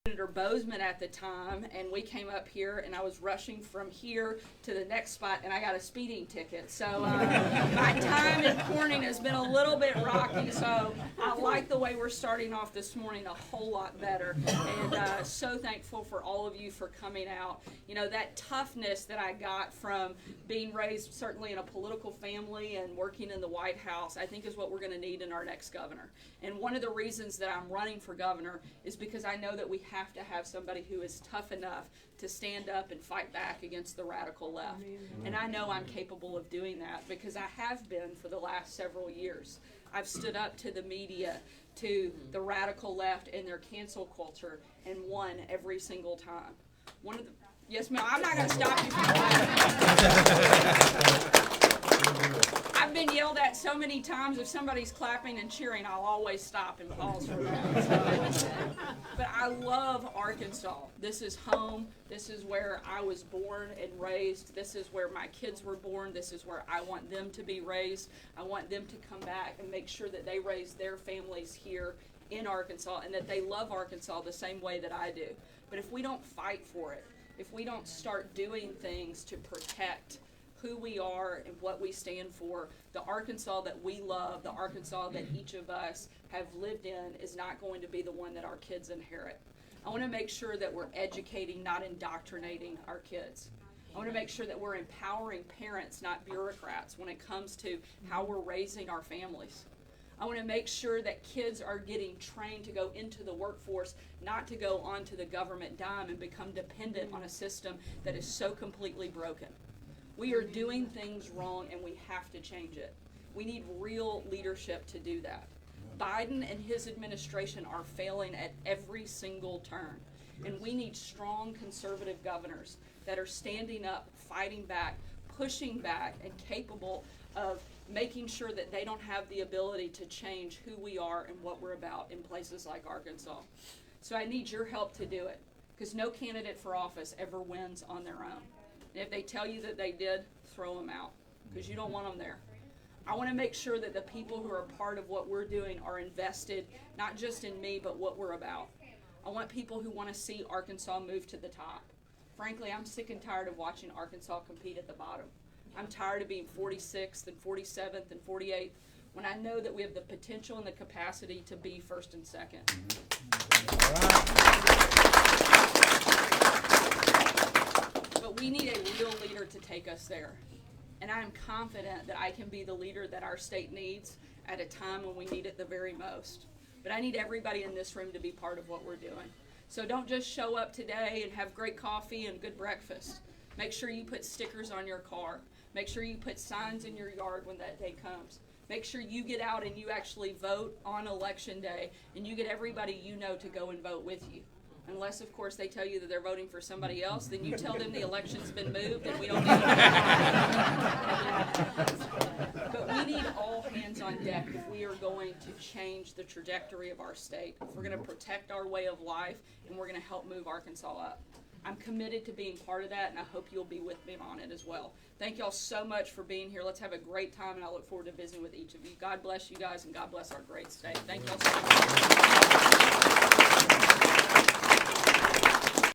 Senator Bozeman at the time, and we came up here, and I was rushing from here to the next spot, and I got a speeding ticket. So my time in Corning has been a little bit rocky, so I like the way we're starting off this morning a whole lot better, and so thankful for all of you for coming out. You know, that toughness that I got from being raised certainly in a political family and working in the White House, I think is what we're going to need in our next governor. And one of the reasons that I'm running for governor is because I know that we have to have somebody who is tough enough to stand up and fight back against the radical left. And I know I'm capable of doing that because I have been for the last several years. I've stood up to the media, to the radical left and their cancel culture, and won every single time. Yes, ma'am, I'm not going to stop you from clapping. I've been yelled at so many times. If somebody's clapping and cheering, I'll always stop and pause for that. But I love Arkansas. This is home. This is where I was born and raised. This is where my kids were born. This is where I want them to be raised. I want them to come back and make sure that they raise their families here in Arkansas and that they love Arkansas the same way that I do. But if we don't fight for it, if we don't start doing things to protect who we are and what we stand for, the Arkansas that we love, the Arkansas that each of us have lived in is not going to be the one that our kids inherit. I want to make sure that we're educating, not indoctrinating our kids. I want to make sure that we're empowering parents, not bureaucrats, when it comes to how we're raising our families. I want to make sure that kids are getting trained to go into the workforce, not to go onto the government dime and become dependent on a system that is so completely broken. We are doing things wrong and we have to change it. We need real leadership to do that. Biden and his administration are failing at every single turn. And we need strong conservative governors that are standing up, fighting back, pushing back, and capable of making sure that they don't have the ability to change who we are and what we're about in places like Arkansas. So I need your help to do it, because no candidate for office ever wins on their own. And if they tell you that they did, throw them out, because you don't want them there. I want to make sure that the people who are part of what we're doing are invested, not just in me, but what we're about. I want people who want to see Arkansas move to the top. Frankly, I'm sick and tired of watching Arkansas compete at the bottom. I'm tired of being 46th and 47th and 48th when I know that we have the potential and the capacity to be first and second. But we need a real leader to take us there. And I am confident that I can be the leader that our state needs at a time when we need it the very most. But I need everybody in this room to be part of what we're doing. So don't just show up today and have great coffee and good breakfast. Make sure you put stickers on your car. Make sure you put signs in your yard when that day comes. Make sure you get out and you actually vote on election day, and you get everybody you know to go and vote with you. Unless, of course, they tell you that they're voting for somebody else, then you tell them the election's been moved and we don't need it. But we need all hands on deck if we are going to change the trajectory of our state, if we're going to protect our way of life, and we're going to help move Arkansas up. I'm committed to being part of that, and I hope you'll be with me on it as well. Thank y'all so much for being here. Let's have a great time, and I look forward to visiting with each of you. God bless you guys, and God bless our great state. Thank y'all so much.